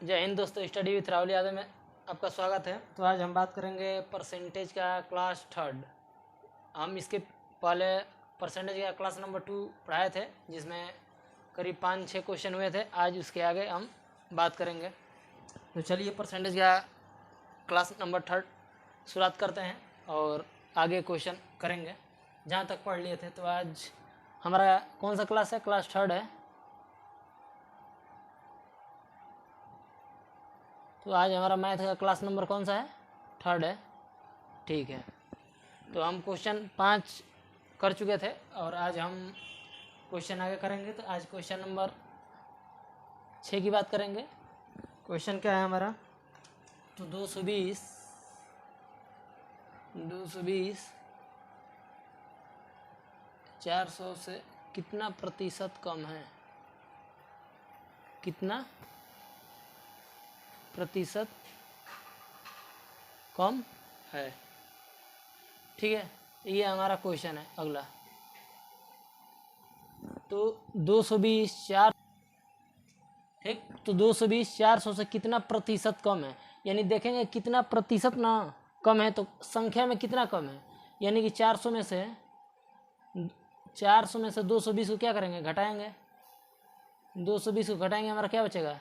जय हिंद दोस्तों, study with Rahul Yadav में आपका स्वागत है। तो आज हम बात करेंगे परसेंटेज का क्लास थर्ड। हम इसके पहले परसेंटेज का क्लास नंबर 2 पढ़ाए थे, जिसमें करीब 5-6 क्वेश्चन हुए थे। आज उसके आगे हम बात करेंगे। तो चलिए परसेंटेज का क्लास नंबर थर्ड शुरुआत करते हैं और आगे क्वेश्चन करेंगे जहाँ तक पढ़ लिए थे। तो आज हमारा कौन सा क्लास है? क्लास थर्ड है। तो आज हमारा मैथ का क्लास नंबर कौन सा है? थर्ड है। ठीक है, तो हम क्वेश्चन 5 कर चुके थे और आज हम क्वेश्चन आगे करेंगे। तो आज क्वेश्चन नंबर 6 की बात करेंगे। क्वेश्चन क्या है हमारा? तो 220 400 से कितना प्रतिशत कम है? कितना प्रतिशत कम है? ठीक है, ये हमारा क्वेश्चन है। अगला तो 220 4, ठीक। तो 220 400 से कितना प्रतिशत कम है, यानी देखेंगे कितना प्रतिशत ना कम है। तो संख्या में कितना कम है, यानी कि 400 में से 220 को क्या करेंगे? घटाएंगे। 220 को घटाएंगे, हमारा क्या बचेगा?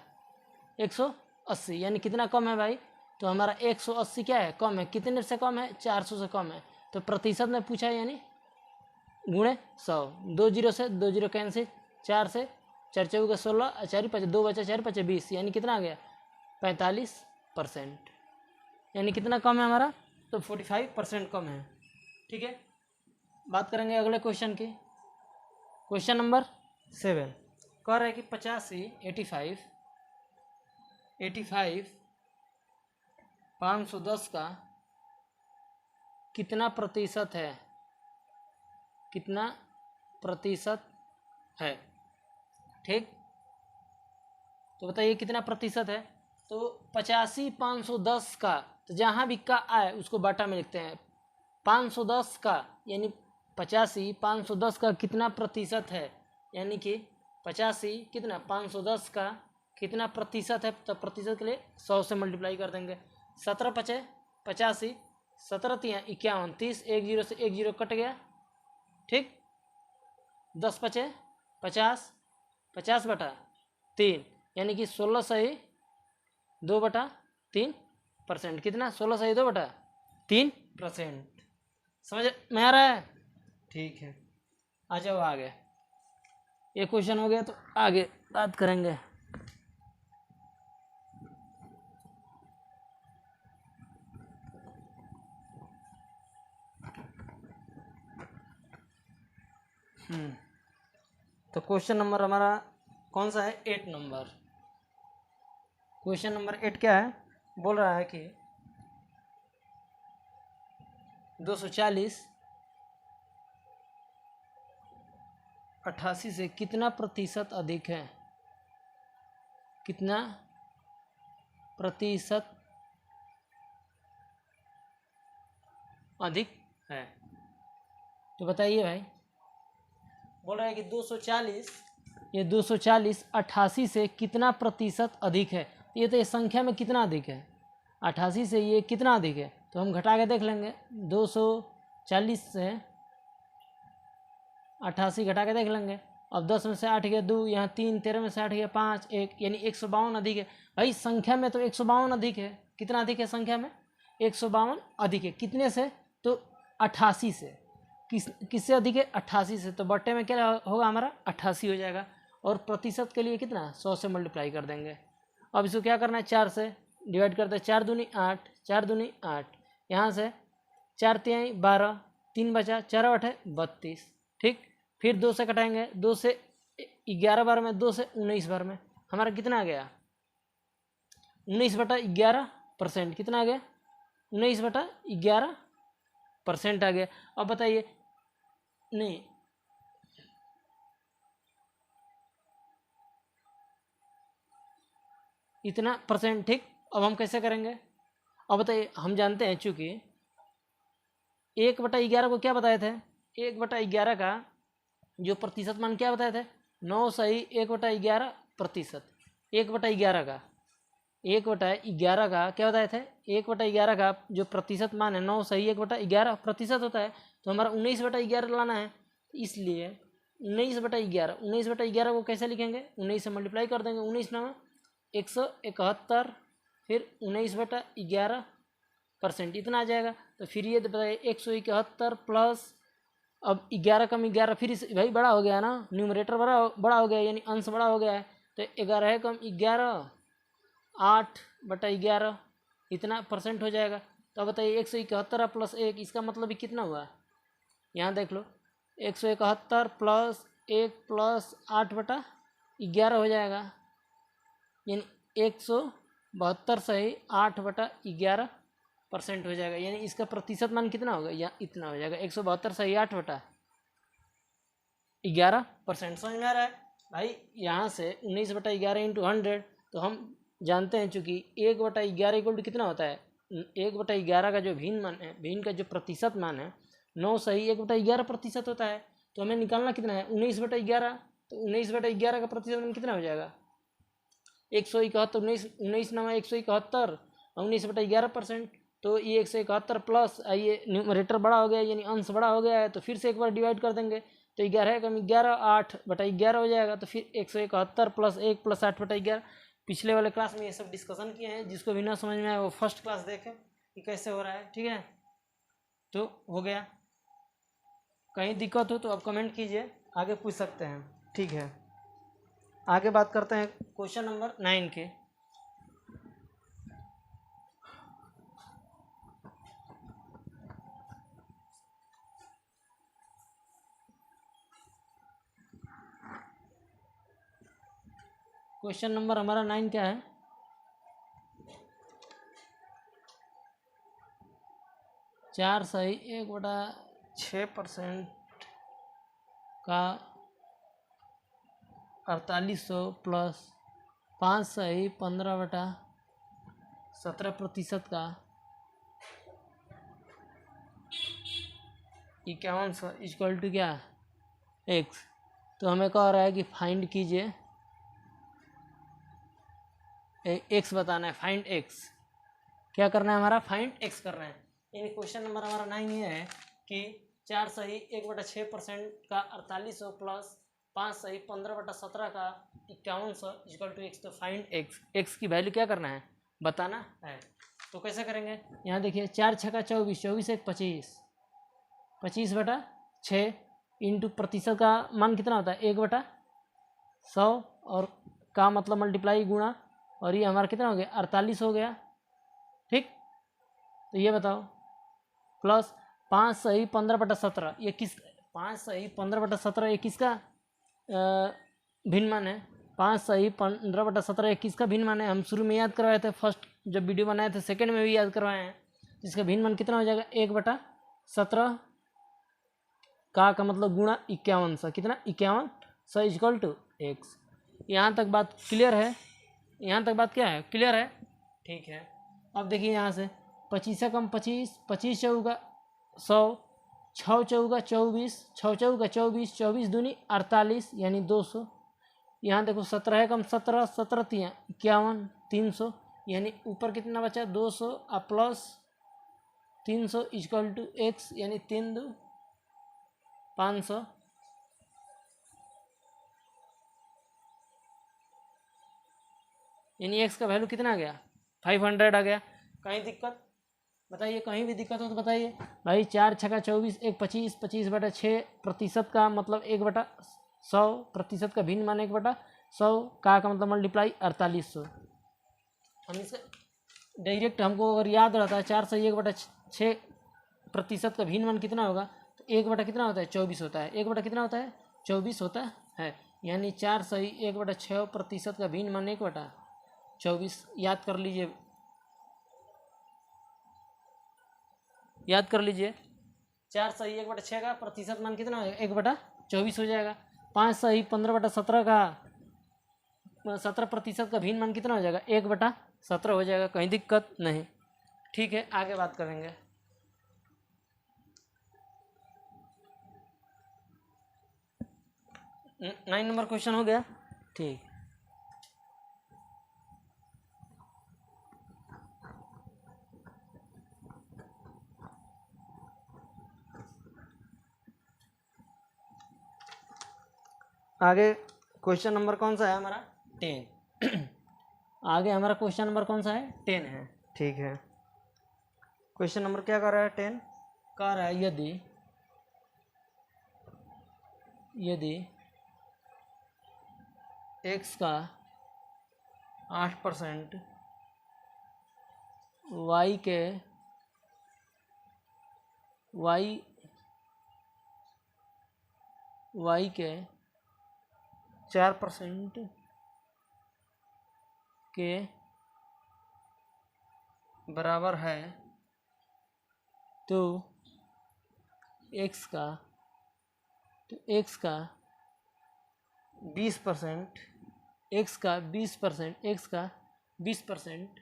180। यानी कितना कम है भाई? तो हमारा 180 क्या है? कम है। कितने से कम है? 400 से कम है। तो प्रतिशत में पूछा है, यानी गुणे 100। 2 जीरो से 2 जीरो कैंसिल, 4 से 4 चौके 16, 4 5 2 बचा, 4 5 20, यानी कितना आ गया? 45%। यानी कितना कम है हमारा? तो 45% कम है। ठीक है, बात करेंगे अगले क्वेश्चन की। क्वेश्चन नंबर 7 कह रहा है कि 85 510 का कितना प्रतिशत है? कितना प्रतिशत है? ठीक, तो बताइए कितना प्रतिशत है? तो 85 510 का, तो जहाँ भी का आए उसको बाटा में लिखते हैं। 510 का यानी 85 510 का कितना प्रतिशत है, यानी कि 85 कितना 510 का कितना प्रतिशत है? तो प्रतिशत के लिए 100 से मल्टीप्लाई कर देंगे। 17 5 85, 17 3 51, 30, 1 जीरो से 1 जीरो कट गया। ठीक, 10 5 50, 50/3, यानी कि 16 सही 2/3%। कितना? 16 सही 2/3%। समझ में आ रहा है? ठीक है, आ जाओ आगे। ये क्वेश्चन हो गया, तो आगे बात करेंगे। तो क्वेश्चन नंबर हमारा कौन सा है? 8 नंबर। क्वेश्चन नंबर 8 क्या है? बोल रहा है कि 240 88 से कितना प्रतिशत अधिक है? कितना प्रतिशत अधिक है? तो बताइए भाई। बोल रहा है कि 240 88 से कितना प्रतिशत अधिक है। ये तो ये संख्या में कितना अधिक है? 88 से ये कितना अधिक है? तो हम घटा के देख लेंगे। 240 से 88 घटा के देख लेंगे। अब 10 में से 8 गया 2, यहाँ 3, 13 में से 8 गया 5, 1, यानी 152 अधिक है। भाई संख्या में तो 152 अधिक है। कितना अधिक है संख्या में? 152 अधिक है। कितने से? तो 88 से। किससे अधिक है? 88 से। तो बट्टे में क्या होगा हमारा? 88 हो जाएगा। और प्रतिशत के लिए कितना? 100 से मल्टीप्लाई कर देंगे। अब इसको क्या करना है? 4 से डिवाइड करते हैं। 4 दूनी 8, 4 दूनी 8, यहाँ से 4 तिहाई 12, 3 बचा, 4 8 32। ठीक, फिर 2 से कटाएंगे। 2 से 11 बार में, 2 से 19 बार में, हमारा कितना आ गया? 19/11%। कितना आ गया? 19/11% आ गया। अब बताइए, नहीं इतना परसेंट। ठीक, अब हम कैसे करेंगे? अब बताइए, हम जानते हैं चूँकि 1/11 को क्या बताए थे? 1/11 का जो प्रतिशत मान क्या बताए थे? 9 सही 1/11%। 1/11 का 1/11 का क्या बताए थे, 1/11 का जो प्रतिशत मान है 9 सही 1/11 प्रतिशत होता है, तो हमारा 19/11 लाना है। इसलिए 19/11 को कैसे लिखेंगे, 19 से मल्टीप्लाई कर देंगे, 19 9 171, फिर 19/11% इतना आ जाएगा। तो फिर ये बताइए 171 प्लस, अब 11 कम 11, फिर इस भाई बड़ा हो गया ना, न्यूमरेटर बड़ा हो गया, यानी अंश बड़ा हो गया है। तो 11 कम 11 8/11 इतना परसेंट हो जाएगा। तो अब बताइए 171 प्लस 1, इसका मतलब भी कितना हुआ, यहाँ देख लो, 171 प्लस 1 प्लस 8/11 हो जाएगा, यानी 172 सही 8/11% हो जाएगा। यानी इसका प्रतिशत मान कितना होगा, या इतना हो जाएगा 172 सही 8/11%। समझ में आ रहा है भाई। यहाँ से 19/11 इंटू 100, तो हम जानते हैं चूँकि 1/11 इक्वल टू कितना होता है, 1/11 का जो भिन्न मान है, भिन्न का जो प्रतिशत मान है 9 सही 1/11% होता है। तो हमें निकालना कितना है 19/11, तो 19/11 का प्रतिशत मान कितना हो जाएगा 171, 19 9 171 और 19/11%। तो ये 171 प्लस ये न्यूमरेटर बड़ा हो गया, यानी अंश बड़ा हो गया है, तो फिर से एक बार डिवाइड कर देंगे, तो 11 कम 11 8/11 हो जाएगा। तो फिर 171 प्लस 1 प्लस 8/11। पिछले वाले क्लास में ये सब डिस्कशन किए हैं, जिसको भी ना समझ में आए वो फर्स्ट क्लास देखें कि कैसे हो रहा है, ठीक है। तो हो गया, कहीं दिक्कत हो तो आप कमेंट कीजिए, आगे पूछ सकते हैं, ठीक है। आगे बात करते हैं क्वेश्चन नंबर 9 के। क्वेश्चन नंबर हमारा 9 क्या है, चार सही 1/6% का 4800 प्लस 5 सही 15/17% का 5100 इक्वल टू क्या एक्स। तो हमें कह रहा है कि फाइंड कीजिए, एक्स बताना है, फाइंड एक्स। क्या करना है हमारा, फाइंड एक्स करना है। यानी क्वेश्चन नंबर हमारा 9 ये है कि 4 सही 1/6% का 4800 प्लस 5 सही 15/17 का 5100 इक्वल टू एक्स। तो फाइंड एक्स, एक्स की वैल्यू क्या करना है, बताना है। तो कैसे करेंगे, यहाँ देखिए 4 छक्का 24, 24 1 25, 25/6 इंटू प्रतिशत का मान कितना होता है 1/100, और का मतलब मल्टीप्लाई गुणा, और ये हमारा कितना हो गया 48 हो गया, ठीक। तो ये बताओ, प्लस 5 सही 15/17, ये किस 5 सही 15/17 ये किसका भिन्न मान है, 5 सही 15/17 ये किसका भिन्न मान है। हम शुरू में याद करवाए थे, फर्स्ट जब वीडियो बनाए थे, सेकंड में भी याद करवाए हैं। इसका भिन्न मान कितना हो जाएगा 1/17 का मतलब गुणा 5100, कितना 5100 इक्वल टू एक्स। यहाँ तक बात क्लियर है, यहाँ तक बात क्या है, क्लियर है, ठीक है। अब देखिए यहाँ से 25 से कम 25, 25 चौका 100, 6 चौका 24, 6 चौका 24, 24 दूनी 48 यानी 200। यहाँ देखो 17 है कम 17, 17 तियाँ 51, 300, यानी ऊपर कितना बचा 200 और प्लस 300 इक्वल टू एक्स, यानी 3 2 500। यानी एक्स का वैल्यू कितना आ गया 500 आ गया। कहीं दिक्कत बताइए, कहीं भी दिक्कत हो तो बताइए भाई। 4 छक्का 24 1 25, 25/6% का मतलब 1/100, का भिन्न मान 1/100 का मतलब मल्टीप्लाई 4800। हम इसे डायरेक्ट, हमको अगर याद रहता है 4 से 1/6% का भिन्न मान कितना होगा, तो 1 कितना होता है 24 होता है, 1 कितना होता है 24 होता है। यानी 4 सही 1/6% का भिन्न मान 1/24। याद कर लीजिए, याद कर लीजिए, 4 सही 1/6 का प्रतिशत मान कितना होगा 1/24 हो जाएगा। 5 सही 15/17 का 17% का भिन्न मान कितना हो जाएगा 1/17 हो जाएगा। कहीं दिक्कत नहीं, ठीक है। आगे बात करेंगे। नाइन नंबर क्वेश्चन हो गया, ठीक। आगे क्वेश्चन नंबर कौन सा है हमारा? 10। आगे हमारा क्वेश्चन नंबर कौन सा है? 10 है। ठीक है, क्वेश्चन नंबर क्या कर रहा है? 10 कह रहा है यदि x का 8% y के 4% के बराबर है तो x का 20%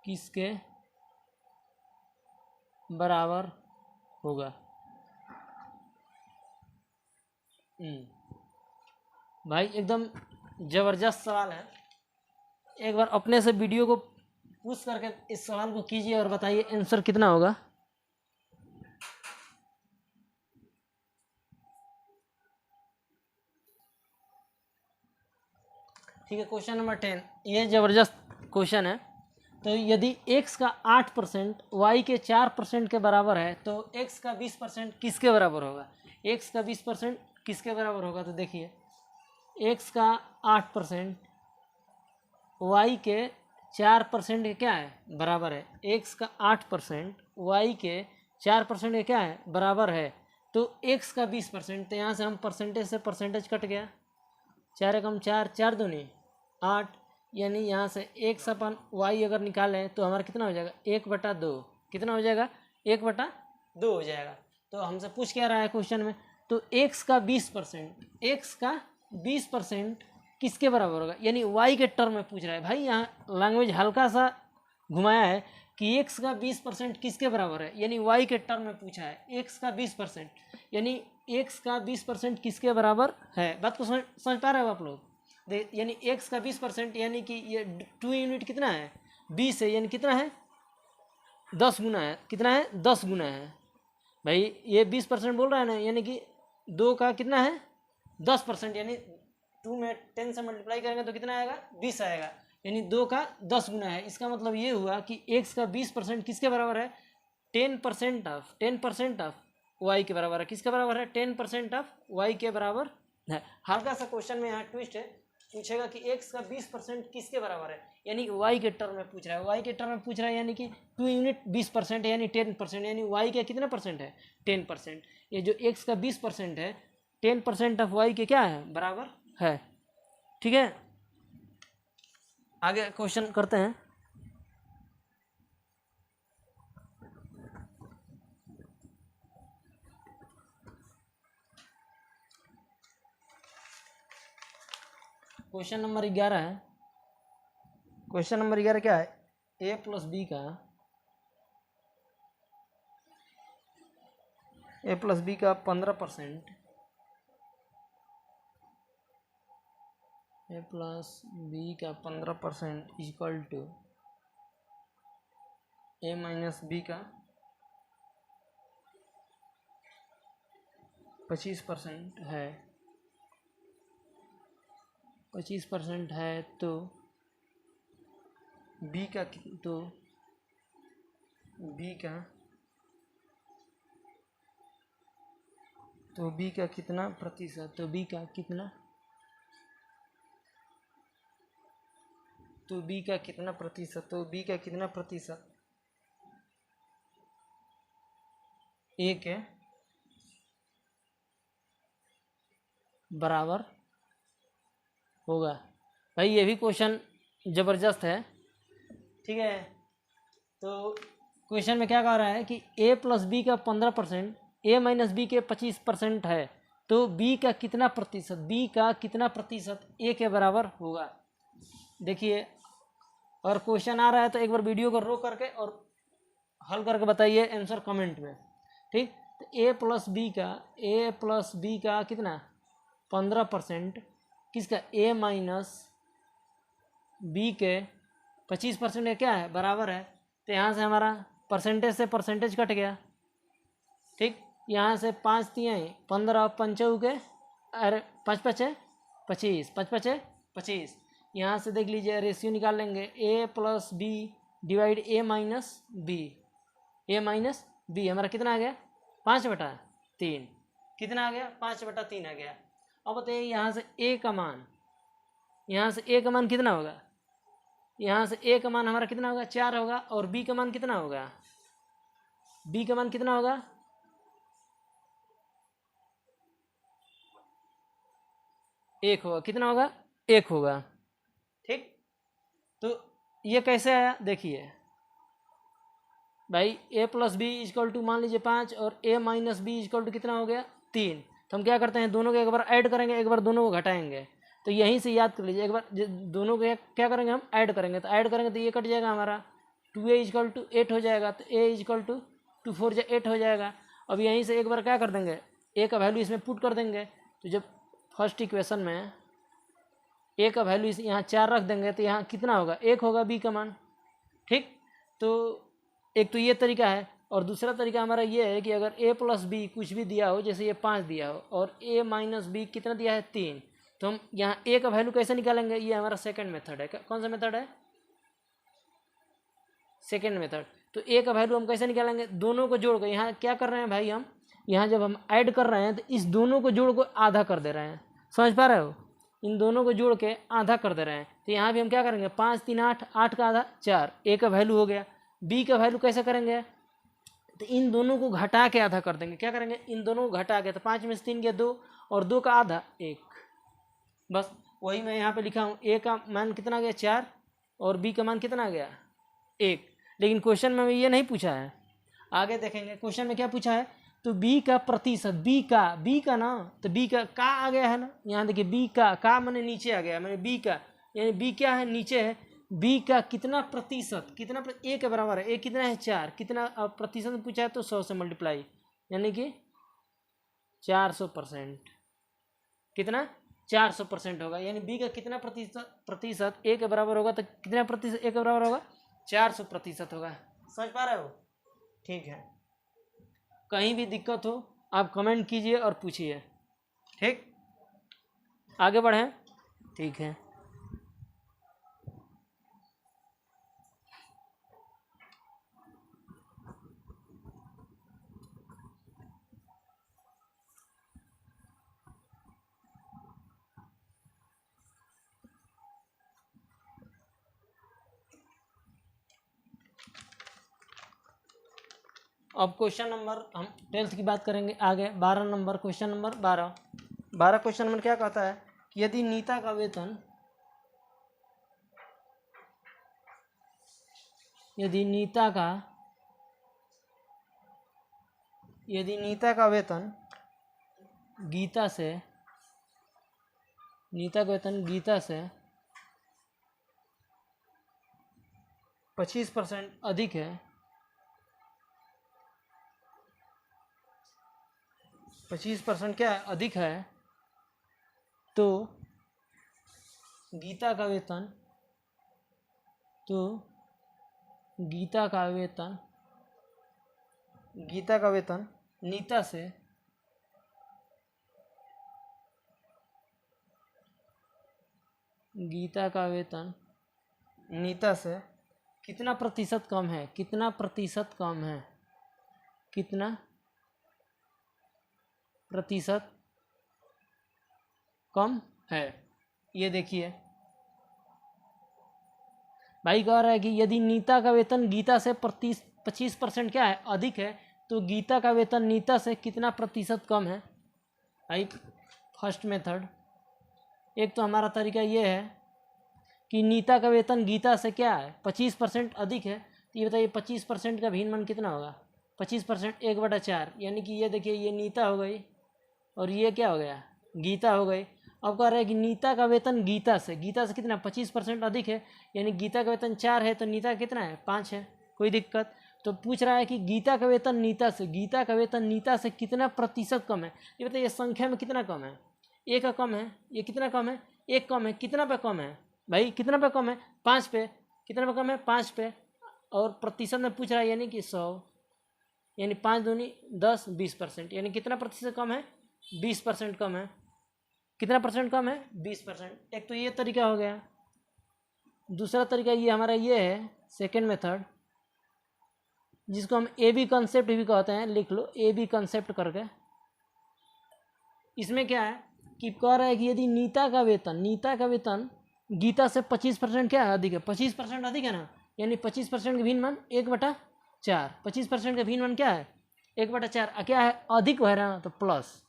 किसके बराबर होगा? भाई एकदम ज़बरदस्त सवाल है। एक बार अपने से वीडियो को पुश करके इस सवाल को कीजिए और बताइए आंसर कितना होगा। ठीक है, क्वेश्चन नंबर 10 ये ज़बरदस्त क्वेश्चन है। तो यदि x का 8% y के 4% के बराबर है तो x का 20% किसके बराबर होगा? x का 20% किसके बराबर होगा? तो देखिए x का 8% y के 4% के क्या है? बराबर है। x का 8% y के 4% के क्या है? बराबर है। तो x का 20%, तो यहाँ से हम परसेंटेज से परसेंटेज कट गया, 4 एकम 4, 4 दूनी 8, यानी यहाँ से x अपन y अगर निकालें तो हमारा कितना हो जाएगा? 1/2। कितना हो जाएगा? 1/2 हो जाएगा। तो हमसे पूछ क्या रहा है क्वेश्चन में? तो x का 20% किसके बराबर होगा? यानी y के टर्म में पूछ रहा है। भाई यहाँ लैंग्वेज हल्का सा घुमाया है कि x का 20% किसके बराबर है, यानी y के टर्म में पूछा है। x का 20% यानी x का 20% किसके बराबर है? बात को समझ पा रहे हो आप लोग? यानी x का 20% यानी कि ये 2 यूनिट कितना है? 20 है, यानी कितना है? 10 गुना है। कितना है? 10 गुना है। भाई ये 20% बोल रहा है ना, यानी कि 2 का कितना है? 10%, यानी 2 में 10 से मल्टीप्लाई करेंगे तो कितना आएगा? 20 आएगा, यानी 2 का 10 गुना है। इसका मतलब ये हुआ कि x का 20% किसके बराबर है? 10% ऑफ y के बराबर है। किसके बराबर है? 10% ऑफ y के बराबर है। हल्का सा क्वेश्चन में यहाँ ट्विस्ट है, पूछेगा कि x का 20% किसके बराबर है, यानी y के टर्म में पूछ रहा है। y के टर्म में पूछ रहा है यानी कि 2 यूनिट 20% यानी 10%, यानी y के कितना परसेंट है? 10%। ये जो x का 20% है 10% ऑफ y के क्या है? बराबर है। ठीक है, आगे क्वेश्चन करते हैं। क्वेश्चन नंबर 11 है। क्वेश्चन नंबर 11 क्या है? a प्लस बी का 15%, a प्लस बी का 15% equal to a minus B का 25% है। 25% है तो b का कितना प्रतिशत? तो b का कितना प्रतिशत? तो b का कितना प्रतिशत a के बराबर होगा? भाई ये भी क्वेश्चन ज़बरदस्त है। ठीक है, तो क्वेश्चन में क्या कह रहा है कि a प्लस बी का 15%, a माइनस बी के 25% है, तो b का कितना प्रतिशत a के बराबर होगा? देखिए, और क्वेश्चन आ रहा है तो एक बार वीडियो को रोक करके और हल करके बताइए आंसर कमेंट में। ठीक, तो a प्लस बी का कितना? 15%, किसका? a माइनस बी के 25% का क्या है? बराबर है। तो यहाँ से हमारा परसेंटेज से परसेंटेज कट गया। ठीक, यहाँ से 5 तियाई 15 पंचऊ के, अरे 5 पचे 25, 5 पचे 25। यहाँ से देख लीजिए रेशियो निकाल लेंगे, ए प्लस बी डिवाइड ए माइनस बी, ए माइनस बी हमारा कितना आ गया 5/3। कितना आ गया 5/3 आ गया। अब बताइए यहाँ से ए का मान, यहाँ से ए का मान कितना होगा, यहाँ से ए का मान हमारा कितना होगा 4 होगा, और बी का मान कितना होगा, बी का मान कितना होगा 1 होगा, कितना होगा 1 होगा। ठीक, तो ये कैसे आया देखिए भाई, a plus B is equal to मान लीजिए 5 और a minus B is equal to कितना हो गया 3। तो हम क्या करते हैं दोनों को एक बार ऐड करेंगे, एक बार दोनों को घटाएंगे। तो यहीं से याद कर लीजिए, एक बार दोनों को क्या करेंगे हम ऐड करेंगे, तो ऐड करेंगे तो ये कट जाएगा हमारा 2a इजकल टू 8 हो जाएगा, तो a इजकल टू 2 4 8 हो जाएगा। अब यहीं से एक बार क्या कर देंगे a का वैल्यू इसमें पुट कर देंगे, तो जब फर्स्ट इक्वेशन में a का वैल्यू यहाँ 4 रख देंगे तो यहाँ कितना होगा 1 होगा b का मान। ठीक, तो एक तो ये तरीका है, और दूसरा तरीका हमारा ये है कि अगर a प्लस बी कुछ भी दिया हो, जैसे ये 5 दिया हो और a माइनस बी कितना दिया है 3, तो हम यहाँ a का वैल्यू कैसे निकालेंगे, ये हमारा सेकंड मेथड है। कौन सा मेथड है, सेकंड मेथड। तो a का वैल्यू हम कैसे निकालेंगे, दोनों को जोड़ कर, यहाँ क्या कर रहे हैं भाई हम, यहाँ जब हम ऐड कर रहे हैं तो इस दोनों को जोड़ को आधा कर दे रहे हैं, समझ पा रहे हो, इन दोनों को जोड़ के आधा कर दे रहे हैं। तो यहाँ भी हम क्या करेंगे 5 3 8, 8 का आधा 4, a का वैल्यू हो गया। b का वैल्यू कैसे करेंगे, तो इन दोनों को घटा के आधा कर देंगे, क्या करेंगे इन दोनों को घटा के, तो 5 में से 3 गया 2 और 2 का आधा 1, बस वही मैं यहाँ पे लिखा हूँ। a का मान कितना गया 4 और b का मान कितना गया 1। लेकिन क्वेश्चन में ये नहीं पूछा है, आगे देखेंगे क्वेश्चन में क्या पूछा है, तो b का प्रतिशत, b का ना, तो b का आ गया है ना, यहाँ देखिए b का मैंने नीचे आ गया, मैंने b का, यानी b क्या है नीचे है, b का कितना प्रतिशत, कितना a के बराबर है, a कितना है 4, कितना प्रतिशत में पूछा है तो 100 से मल्टीप्लाई, यानी कि 400%, कितना 400% होगा। यानी b का कितना प्रतिशत a के बराबर होगा, तो कितना प्रतिशत a के बराबर होगा 400% होगा। समझ पा रहे हो, ठीक है। कहीं भी दिक्कत हो आप कमेंट कीजिए और पूछिए, ठीक, आगे बढ़ें, ठीक है। अब क्वेश्चन नंबर, हम 12th की बात करेंगे आगे। 12 number, question number 12 question number क्या कहता है कि यदि नीता का वेतन, यदि नीता का वेतन गीता से, नीता का वेतन गीता से 25% अधिक है, 25% क्या है अधिक है, तो गीता का वेतन, गीता का वेतन नीता से कितना प्रतिशत कम है, कितना प्रतिशत कम है। ये देखिए भाई कह रहा है कि यदि नीता का वेतन गीता से 25% क्या है अधिक है, तो गीता का वेतन नीता से कितना प्रतिशत कम है। भाई फर्स्ट मेथड, एक तो हमारा तरीका ये है कि नीता का वेतन गीता से क्या है 25% अधिक है, तो ये बताइए 25% का भिन्नमान कितना होगा, 25% 1/4, यानी कि ये देखिए ये नीता हो गई और ये क्या हो गया गीता हो गई। अब कह रहे हैं कि नीता का वेतन गीता से कितना 25% अधिक है, यानी गीता का वेतन 4 है तो नीता कितना है 5 है, कोई दिक्कत। तो पूछ रहा है कि गीता का वेतन नीता से कितना प्रतिशत कम है। ये बताइए संख्या में कितना कम है, एक का कम है, ये कितना कम है 1 कम है, कितना पे कम है भाई, कितना पे कम है 5 पे, कितना पे कम है 5 पे, और प्रतिशत में पूछ रहा है यानी कि 100। यानी 5 दूनी 10, 20%, यानी कितना प्रतिशत कम है? 20% कम है। कितना परसेंट कम है? 20%। एक तो ये तरीका हो गया। दूसरा तरीका ये हमारा ये है सेकेंड मेथड, जिसको हम ए बी कंसेप्ट भी कहते हैं, लिख लो ए बी कंसेप्ट करके। इसमें क्या है कि कह रहा है कि यदि नीता का वेतन गीता से 25% क्या है? अधिक है। 25% अधिक है ना, यानी 25% का भिन्नमान 1/4। 25% का भिन्नमान क्या है? 1/4। क्या है? अधिक है ना, तो प्लस।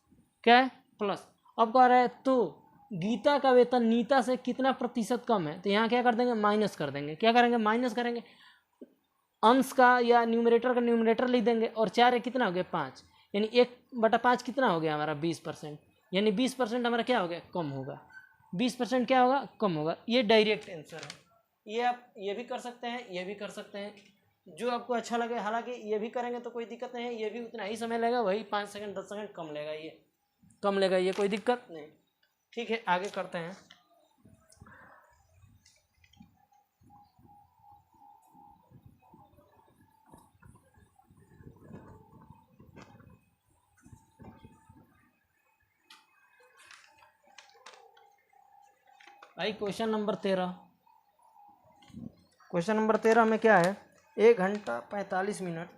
क्या है? प्लस। अब कह रहा है तो गीता का वेतन नीता से कितना प्रतिशत कम है? तो यहाँ क्या कर देंगे? माइनस कर देंगे। क्या करेंगे? माइनस करेंगे। अंश का या न्यूमरेटर का न्यूमरेटर लिख देंगे, और 4 कितना हो गया? 5, यानी 1/5 कितना हो गया हमारा? 20%। यानी 20% हमारा क्या हो गया? कम होगा। 20% क्या होगा? कम होगा। ये डायरेक्ट आंसर है। ये आप ये भी कर सकते हैं, ये भी कर सकते हैं, जो आपको अच्छा लगे। हालांकि ये भी करेंगे तो कोई दिक्कत नहीं है, ये भी उतना ही समय लगेगा, वही 5 सेकंड 10 सेकंड कम लेगा, ये कम लेगा, ये कोई दिक्कत नहीं। ठीक है, आगे करते हैं। भाई क्वेश्चन नंबर 13। क्वेश्चन नंबर 13 में क्या है? 1 घंटा 45 मिनट,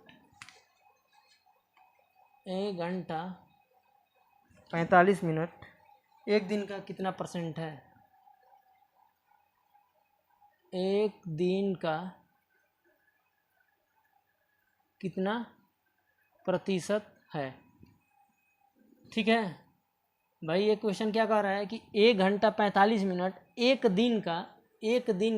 1 घंटा 45 मिनट एक दिन का कितना परसेंट है? एक दिन का कितना प्रतिशत है? ठीक है भाई, ये क्वेश्चन क्या कह रहा है कि 1 घंटा 45 मिनट एक दिन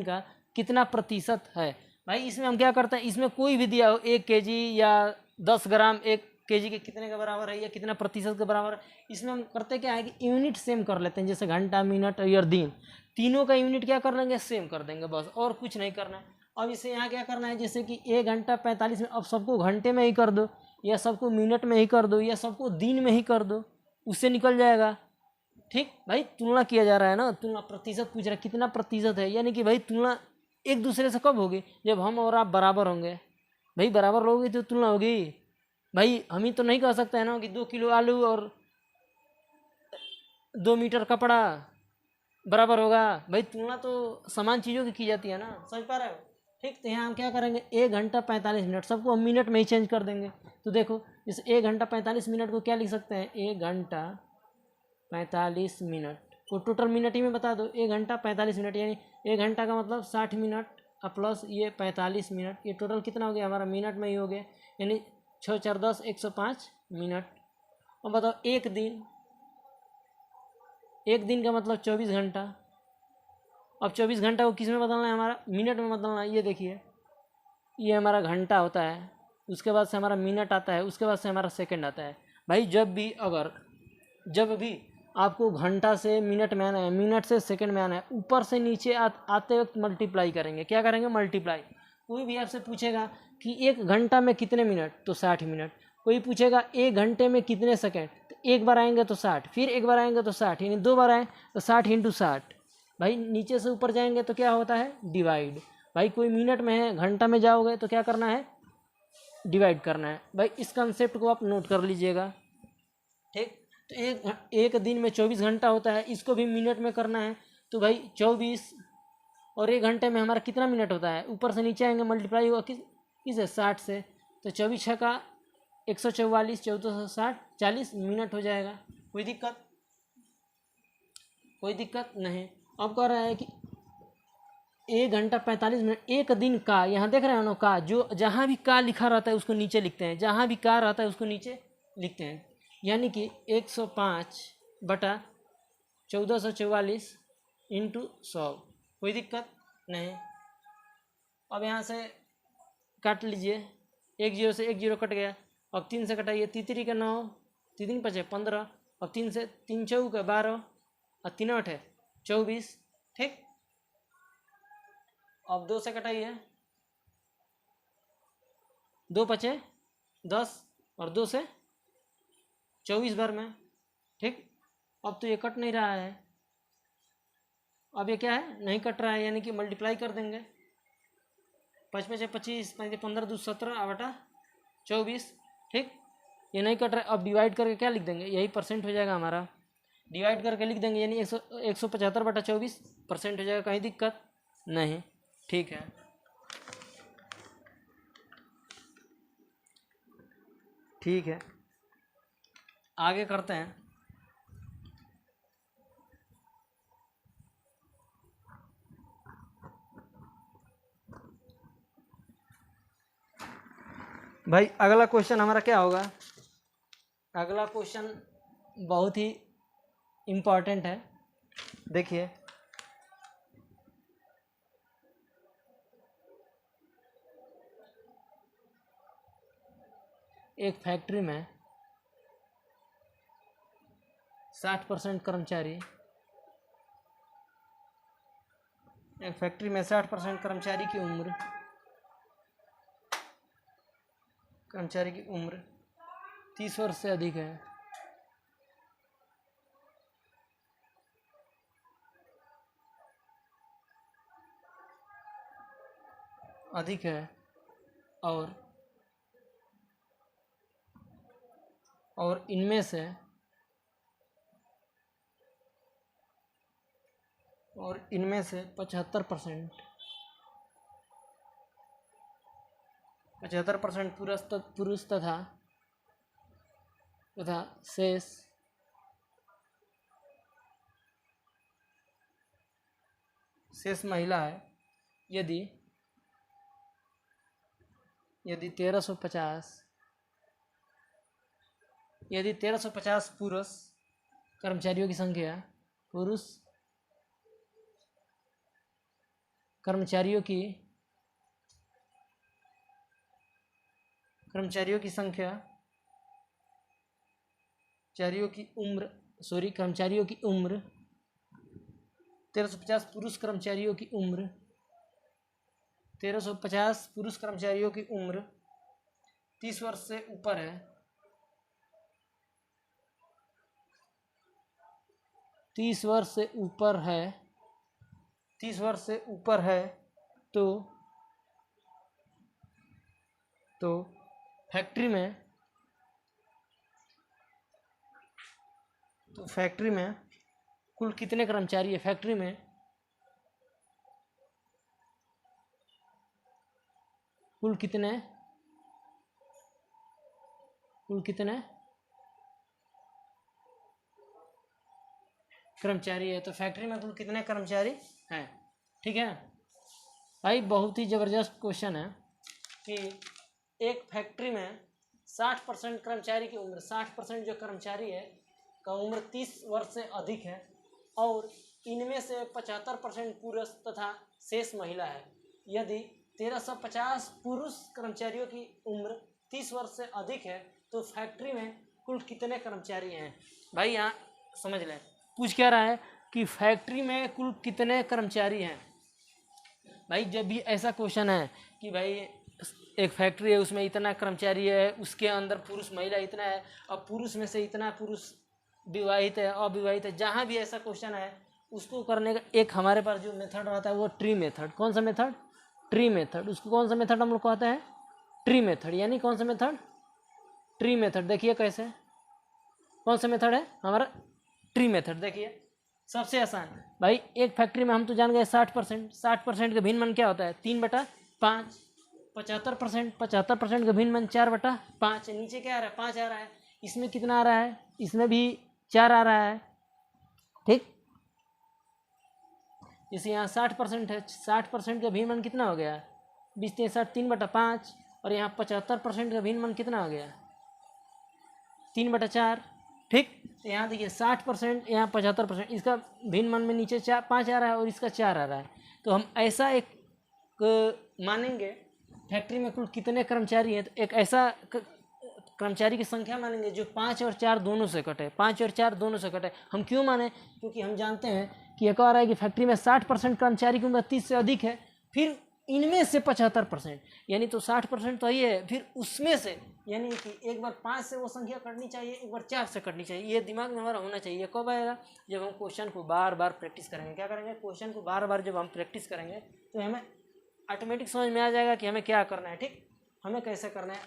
का कितना प्रतिशत है। भाई इसमें हम क्या करते हैं, इसमें कोई भी दिया हो 1 kg या 10 ग्राम 1 kg के कितने के बराबर है या कितना प्रतिशत के बराबर है, इसमें हम करते क्या है कि यूनिट सेम कर लेते हैं। जैसे घंटा, मिनट और दिन, तीनों का यूनिट क्या कर लेंगे? सेम कर देंगे बस, और कुछ नहीं करना है। अब इसे यहाँ क्या करना है, जैसे कि 1 घंटा 45 मिनट, अब सबको घंटे में ही कर दो, या सबको मिनट में ही कर दो, या सबको दिन में ही कर दो, उससे निकल जाएगा। ठीक भाई, तुलना किया जा रहा है ना, तुलना प्रतिशत पूछ रहा है, कितना प्रतिशत है, यानी कि भाई तुलना एक दूसरे से कब होगी? जब हम और आप बराबर होंगे। भाई बराबर होगी तो तुलना होगी। भाई हम ही तो नहीं कह सकते हैं ना कि 2 किलो आलू और 2 मीटर कपड़ा बराबर होगा। भाई तुलना तो समान चीज़ों की जाती है ना, समझ पा रहे हो? ठीक, तो यहाँ हम क्या करेंगे, 1 घंटा 45 मिनट सबको हम मिनट में ही चेंज कर देंगे। तो देखो, इस 1 घंटा 45 मिनट को क्या लिख सकते हैं? 1 घंटा 45 मिनट को टोटल मिनट ही में बता दो। 1 घंटा 45 मिनट, यानी 1 घंटा का मतलब 60 मिनट प्लस ये 45 मिनट, ये टोटल कितना हो गया हमारा? मिनट में ही हो गया, यानी 6 4 10 105 मिनट। अब बताओ एक दिन का मतलब 24 घंटा। अब 24 घंटा को किस में बदलना है? हमारा मिनट में बदलना है। ये देखिए, ये हमारा घंटा होता है, उसके बाद से हमारा मिनट आता है, उसके बाद से हमारा सेकंड आता है। भाई जब भी आपको घंटा से मिनट में आना है, मिनट से सेकंड में आना है, ऊपर से नीचे आते वक्त मल्टीप्लाई करेंगे। क्या करेंगे? मल्टीप्लाई। कोई भी आपसे पूछेगा कि 1 घंटा में कितने मिनट, तो 60 मिनट। कोई पूछेगा 1 घंटे में कितने सेकंड, तो एक बार आएंगे तो 60, फिर एक बार आएंगे तो 60, यानी 2 बार आए तो 60 × 60। भाई नीचे से ऊपर जाएंगे तो क्या होता है? डिवाइड। भाई कोई मिनट में है, घंटा में जाओगे तो क्या करना है? डिवाइड करना है। भाई इस कंसेप्ट को आप नोट कर लीजिएगा। ठीक, तो एक दिन में 24 घंटा होता है, इसको भी मिनट में करना है। तो भाई 24 और 1 घंटे में हमारा कितना मिनट होता है? ऊपर से नीचे आएंगे, मल्टीप्लाई होगा किससे? 60 से। तो 24 6 का 144, 1460, 40 मिनट हो जाएगा। कोई दिक्कत नहीं। अब कह रहा है कि 1 घंटा 45 मिनट एक दिन का, यहाँ देख रहे हैं ना, का जो जहाँ भी का लिखा रहता है उसको नीचे लिखते हैं, जहाँ भी का रहता है उसको नीचे लिखते हैं, यानी कि 105/1444 × 100। कोई दिक्कत नहीं। अब यहाँ से काट लीजिए, 1 0 से 1 0 कट गया। अब 3 से कटाइए, 3 3 का 9, 3 3 5 15। अब 3 से 3 4 12 और 3 8 24। ठीक, अब 2 से कटाइए, 2 5 10 और 2 से 24 भर में। ठीक, अब तो ये कट नहीं रहा है, अब ये क्या है? नहीं कट रहा है, यानी कि मल्टीप्लाई कर देंगे। 5 5 25, 5 15 2 17 / 24, ठीक, ये नहीं कट रहा है। अब डिवाइड करके क्या लिख देंगे, यही परसेंट हो जाएगा हमारा, डिवाइड करके लिख देंगे, यानी 175/24 % हो जाएगा। कहीं दिक्कत नहीं, ठीक है। ठीक है, आगे करते हैं। भाई अगला क्वेश्चन हमारा क्या होगा, अगला क्वेश्चन बहुत ही इम्पोर्टेंट है, देखिए। एक फैक्ट्री में 60% कर्मचारी, एक फैक्ट्री में 60% कर्मचारी की उम्र 30 वर्ष से अधिक है। और इनमें से 75% पुरुष तथा शेष महिला है। यदि 1350 पुरुष कर्मचारियों की संख्या, कर्मचारियों की संख्या, कर्मचारियों की उम्र 1350 पुरुष कर्मचारियों की उम्र 30 वर्ष से ऊपर है, 30 वर्ष से ऊपर है, तो फैक्ट्री में कुल कितने कर्मचारी है, फैक्ट्री में कुल कितने कर्मचारी है, तो फैक्ट्री में कुल कितने कर्मचारी हैं। ठीक है भाई, बहुत ही ज़बरदस्त क्वेश्चन है कि एक फैक्ट्री में 60% कर्मचारी की उम्र, 60% जो कर्मचारी है का उम्र 30 वर्ष से अधिक है, और इनमें से 75% पुरुष तथा शेष महिला है। यदि 1350 पुरुष कर्मचारियों की उम्र 30 वर्ष से अधिक है, तो फैक्ट्री में कुल कितने कर्मचारी हैं। भाई यहाँ समझ लें, पूछ क्या रहा है कि फैक्ट्री में कुल कितने कर्मचारी हैं। भाई जब भी ऐसा क्वेश्चन है कि भाई एक फैक्ट्री है, उसमें इतना कर्मचारी है, उसके अंदर पुरुष महिला इतना है, और पुरुष में से इतना पुरुष विवाहित है, अविवाहित है, जहाँ भी ऐसा क्वेश्चन है उसको करने का एक हमारे पास जो मेथड रहता है वो ट्री मेथड। कौन सा मेथड, ट्री मेथड। उसको कौन सा मेथड हम लोग कहते हैं, ट्री मेथड। यानी कौन सा मेथड, ट्री मेथड। देखिए कैसे, कौन सा मेथड है हमारा, ट्री मेथड। देखिए सबसे आसान भाई, एक फैक्ट्री में हम तो जान गए 60% का भिन्न क्या होता है, 3/5। 75% का भिन्न 4/5। नीचे क्या आ रहा है, 5 आ रहा है। इसमें कितना आ रहा है, इसमें भी 4 आ रहा है। ठीक, जैसे यहाँ 60% है, 60% का भिन्न कितना हो गया, 20 × 60 3/5। और यहाँ 75% का भिन्न कितना हो गया, 3/4। ठीक, यहाँ देखिए 60%, यहाँ 75%, इसका भिन्न में नीचे 5 आ रहा है और इसका 4 आ रहा है। तो हम ऐसा एक मानेंगे फैक्ट्री में कुल कितने कर्मचारी हैं, तो एक ऐसा कर्मचारी की संख्या मानेंगे जो 5 और 4 दोनों से कटे, 5 और 4 दोनों से कटे। हम क्यों माने, क्योंकि हम जानते हैं कि एक और है कि फैक्ट्री में 60% कर्मचारी की उम्र 30 से अधिक है, फिर इनमें से 75%, यानी तो 60% तो ही है, फिर उसमें से यानी कि एक बार 5 से वो संख्या कटनी चाहिए, एक बार 4 से कटनी चाहिए। ये दिमाग में हमारा होना चाहिए। कब आएगा, जब हम क्वेश्चन को बार बार प्रैक्टिस करेंगे। क्या करेंगे, क्वेश्चन को बार बार जब हम प्रैक्टिस करेंगे तो हमें ऑटोमेटिक समझ में आ जाएगा कि हमें क्या करना है। ठीक, हमें कैसे करना है।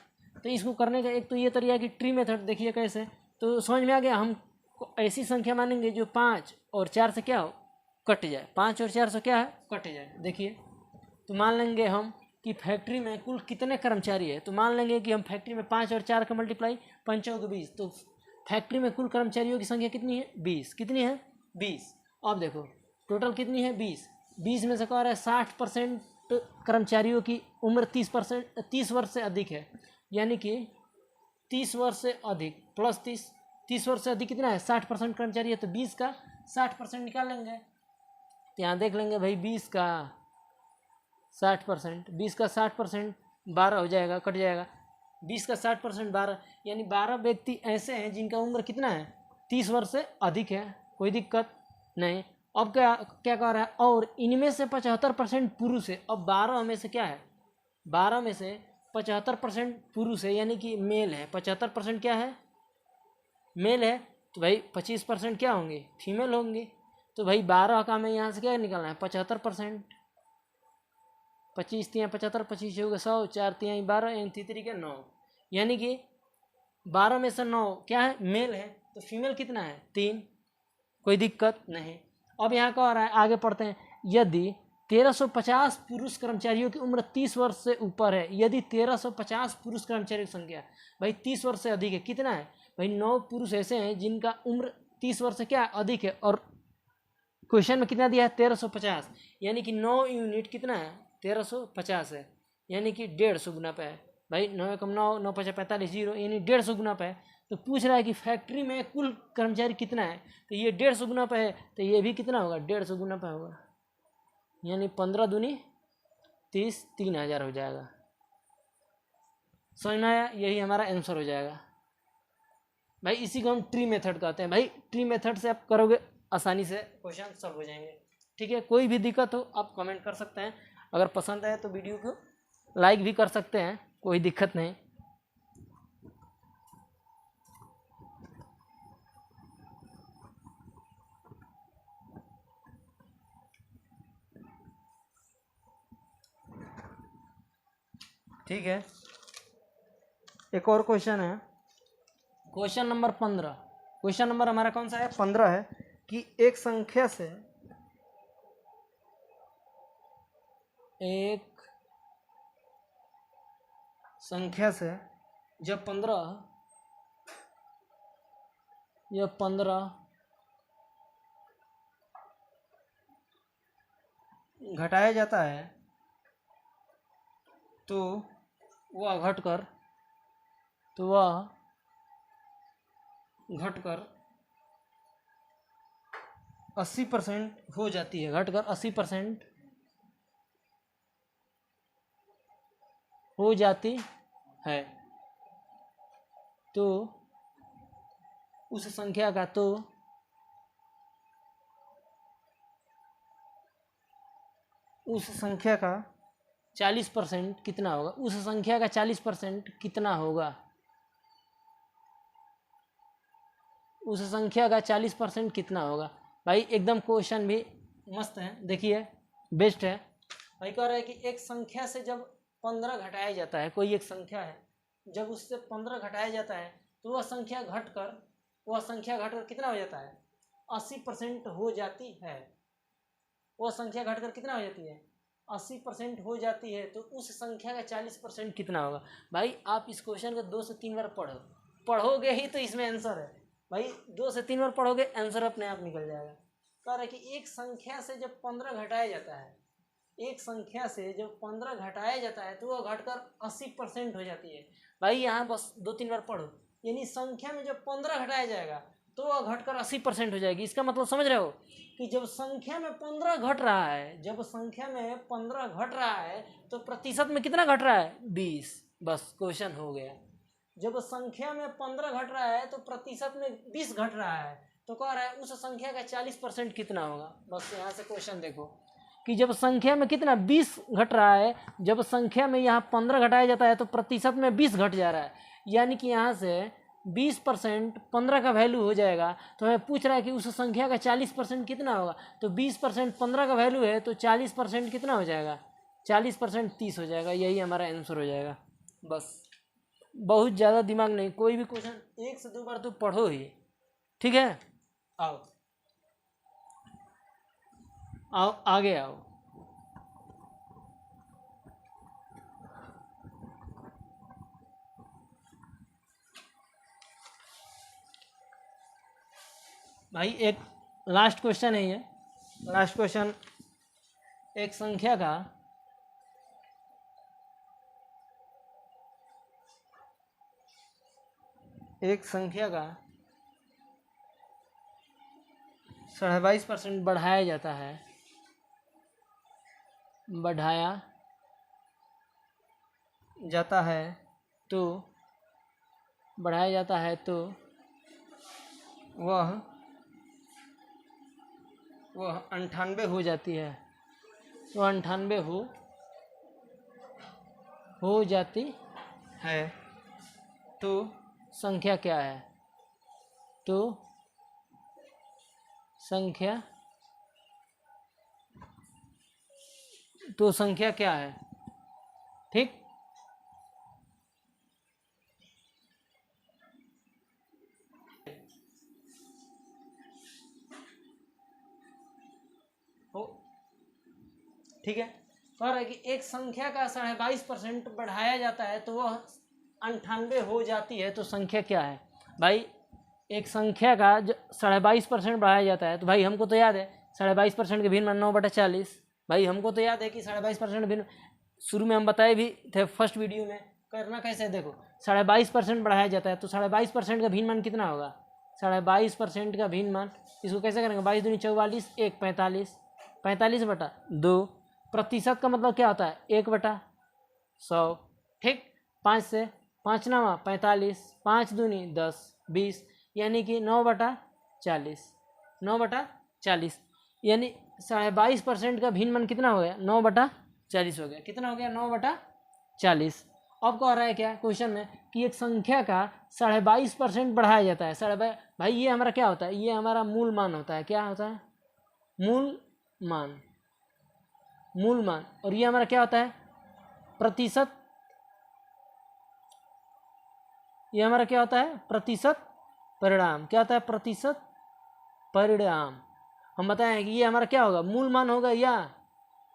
तो इसको करने का एक तो ये तरीका कि ट्री मेथड देखिए कैसे, तो समझ में आ गया। हम ऐसी संख्या मानेंगे जो 5 और 4 से क्या हो, कट जाए। 5 और 4 से क्या है, कट जाए। देखिए तो मान लेंगे हम कि फैक्ट्री में कुल कितने कर्मचारी है, तो मान लेंगे कि हम फैक्ट्री में 5 और 4 का मल्टीप्लाई 5 चौके 20, तो फैक्ट्री में कुल कर्मचारियों की संख्या कितनी है, 20। कितनी है, 20। अब देखो टोटल कितनी है, 20। 20 में से कह रहा है 60% कर्मचारियों की उम्र 30 वर्ष से अधिक है, यानी कि 30 वर्ष से अधिक प्लस 30 वर्ष से अधिक कितना है, 60% कर्मचारी है। तो 20 का 60% निकाल लेंगे। तो यहाँ देख लेंगे भाई 20 का 60%, 20 का 60% 12 हो जाएगा, कट जाएगा। 20 का 60% 12, यानी 12 व्यक्ति ऐसे हैं जिनका उम्र कितना है, 30 वर्ष से अधिक है। कोई दिक्कत नहीं। अब क्या क्या कह रहा है, और इनमें से 75% पुरुष है। अब 12 में से क्या है, 12 में से 75% पुरुष है, यानी कि मेल है। 75% क्या है, मेल है। तो भाई 25% क्या होंगे, फीमेल होंगे। तो भाई 12 का हमें यहाँ से क्या निकालना है, 75%। 25 तिया 75, 25 होगा 100, 4 तिया 12, यानी 3 9, यानी कि 12 में से 9 क्या है, मेल है। तो फीमेल कितना है, 3। कोई दिक्कत नहीं। अब यहाँ कह रहा है, आगे पढ़ते हैं, यदि 1350 पुरुष कर्मचारियों की उम्र 30 वर्ष से ऊपर है, यदि 1350 पुरुष कर्मचारियों की संख्या भाई 30 वर्ष से अधिक है, कितना है भाई, 9 पुरुष ऐसे हैं जिनका उम्र 30 वर्ष से क्या अधिक है, और क्वेश्चन में कितना दिया है, 1350, यानी कि 9 यूनिट कितना है, 1350 है, यानी कि 150 गुना पे है। भाई 9 कम 9, 9 5 45 0, यानी 150 गुना पे है। तो पूछ रहा है कि फैक्ट्री में कुल कर्मचारी कितना है, तो ये 150 गुना पे है, तो ये भी कितना होगा, 150 गुना पे होगा, यानी 15 दूनी 30, 3000 हो जाएगा। समझ में आया, यही हमारा आंसर हो जाएगा। भाई इसी को हम ट्री मेथड कहते हैं। भाई ट्री मेथड से आप करोगे आसानी से क्वेश्चन सॉल्व हो जाएंगे। ठीक है, कोई भी दिक्कत हो आप कमेंट कर सकते हैं। अगर पसंद आए तो वीडियो को लाइक भी कर सकते हैं, कोई दिक्कत नहीं। ठीक है, एक और क्वेश्चन है, क्वेश्चन नंबर 15। क्वेश्चन नंबर हमारा कौन सा है, 15 है कि एक संख्या से जब 15 घटाया जाता है तो वह घटकर 80% हो जाती है, घटकर 80% हो जाती है। तो उस संख्या का 40% कितना होगा, उस संख्या का 40% कितना होगा, उस संख्या का 40% कितना होगा। भाई एकदम क्वेश्चन भी मस्त है, देखिए बेस्ट है। भाई कह रहा है कि एक संख्या से जब 15 घटाया जाता है, कोई एक संख्या है, जब उससे 15 घटाया जाता है तो वह संख्या घटकर कितना हो जाता है, 80% हो जाती है। वह संख्या घटकर कितना हो जाती है, 80% हो जाती है। तो उस संख्या का 40% कितना होगा। भाई आप इस क्वेश्चन को 2 से 3 बार पढ़ोगे ही तो इसमें आंसर है। भाई 2 से 3 बार पढ़ोगे, आंसर अपने आप निकल जाएगा। कह रहा है कि एक संख्या से जब 15 घटाया जाता है, एक संख्या से जब 15 घटाया जाता है तो वह घटकर 80% हो जाती है। भाई यहाँ बस 2-3 बार पढ़ो, यानी संख्या में जब 15 घटाया जाएगा तो वह घटकर 80% हो जाएगी। इसका मतलब समझ रहे हो कि जब संख्या में 15 घट रहा है, जब संख्या में 15 घट रहा है तो प्रतिशत में कितना घट रहा है, 20। बस क्वेश्चन हो गया। जब संख्या में 15 घट रहा है तो प्रतिशत में 20 घट रहा है, तो कह रहा है उस संख्या का 40% कितना होगा। बस यहाँ से क्वेश्चन देखो कि जब संख्या में कितना 20 घट रहा है, जब संख्या में यहाँ 15 घटाया जाता है तो प्रतिशत में 20 घट जा रहा है, यानी कि यहाँ से 20% 15 का वैल्यू हो जाएगा। तो हमें पूछ रहा है कि उस संख्या का 40% कितना होगा। तो 20% 15 का वैल्यू है, तो 40% कितना हो जाएगा, 40% 30 हो जाएगा। यही हमारा आंसर हो जाएगा। बस बहुत ज़्यादा दिमाग नहीं, कोई भी क्वेश्चन 1 से 2 बार तो पढ़ो ही, ठीक है। आओ आओ आगे आओ। भाई एक लास्ट क्वेश्चन है ये, लास्ट क्वेश्चन। एक संख्या का एक संख्या का 22.5% बढ़ाया जाता है, बढ़ाया जाता है तो बढ़ाया जाता है तो वह 98 हो जाती है, वह 98 हो जाती है तो संख्या क्या है? तो संख्या क्या है? ठीक, ठीक है। कह रहा है कि एक संख्या का 22.5% बढ़ाया जाता है तो वह 98 हो जाती है तो संख्या क्या है? भाई एक संख्या का जो 22.5% बढ़ाया जाता है, तो भाई हमको तो याद है 22.5% के भिन्न मान 9/40। भाई हमको तो याद है कि 22.5% भिन्न, शुरू में हम बताए भी थे फर्स्ट वीडियो में। करना कैसे, देखो 22.5% बढ़ाया जाता है तो 22.5% का भिन्न मान कितना होगा? 22.5% का भिन्न मान, इसको कैसे करेंगे? 22 दूनी 44, 1 45, 45/2। प्रतिशत का मतलब क्या होता है? 1/100, ठीक। 5 से 5 9 45, 5 दूनी 10 20, यानी कि 9/40, 9/40, यानी 22.5% का भिन्न मान कितना हो गया? 9/40 हो गया। कितना हो गया? 9/40। अब कह रहा है क्या क्वेश्चन में कि एक संख्या का 22.5% बढ़ाया जाता है। 22, भाई ये हमारा क्या होता है? ये हमारा मूल मान होता है। क्या होता है? मूल मान, मूल मान। और ये हमारा क्या होता है? प्रतिशत। ये हमारा क्या होता है? प्रतिशत परिणाम। क्या होता है? प्रतिशत परिणाम। हम बताएं कि ये हमारा क्या होगा? मूल मान होगा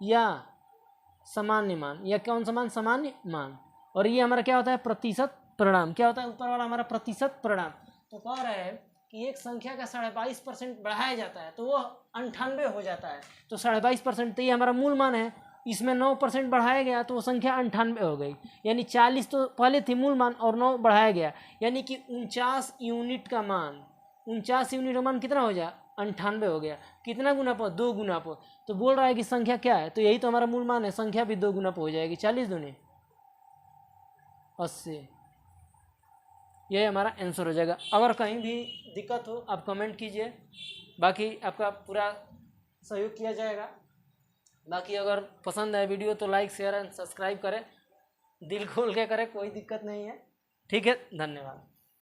या सामान्य मान, या कौन सा मान? सामान्य मान। और ये हमारा क्या होता है? प्रतिशत परिणाम। क्या होता है? ऊपर वाला हमारा प्रतिशत परिणाम। तो कह रहे हैं कि एक संख्या का 22.5% बढ़ाया जाता है तो वो 98 हो जाता है। तो 22.5% तो ये हमारा मूल मान है, इसमें 9% बढ़ाया गया तो वो संख्या 98 हो गई। यानी 40 तो पहले थी मूल मान और 9 बढ़ाया गया, यानी कि 49 यूनिट का मान, 49 यूनिट का मान कितना हो जाए? 98 हो गया। कितना गुना पर? 2 गुना पर। तो बोल रहा है कि संख्या क्या है? तो यही तो हमारा मूल मान है, संख्या भी 2 गुना पर हो जाएगी। 40 दूनी 80, ये हमारा आंसर हो जाएगा। अगर कहीं भी दिक्कत हो आप कमेंट कीजिए, बाकी आपका पूरा सहयोग किया जाएगा। बाकी अगर पसंद आए वीडियो तो लाइक शेयर एंड सब्सक्राइब करें, दिल खोल के करें, कोई दिक्कत नहीं है। ठीक है, धन्यवाद।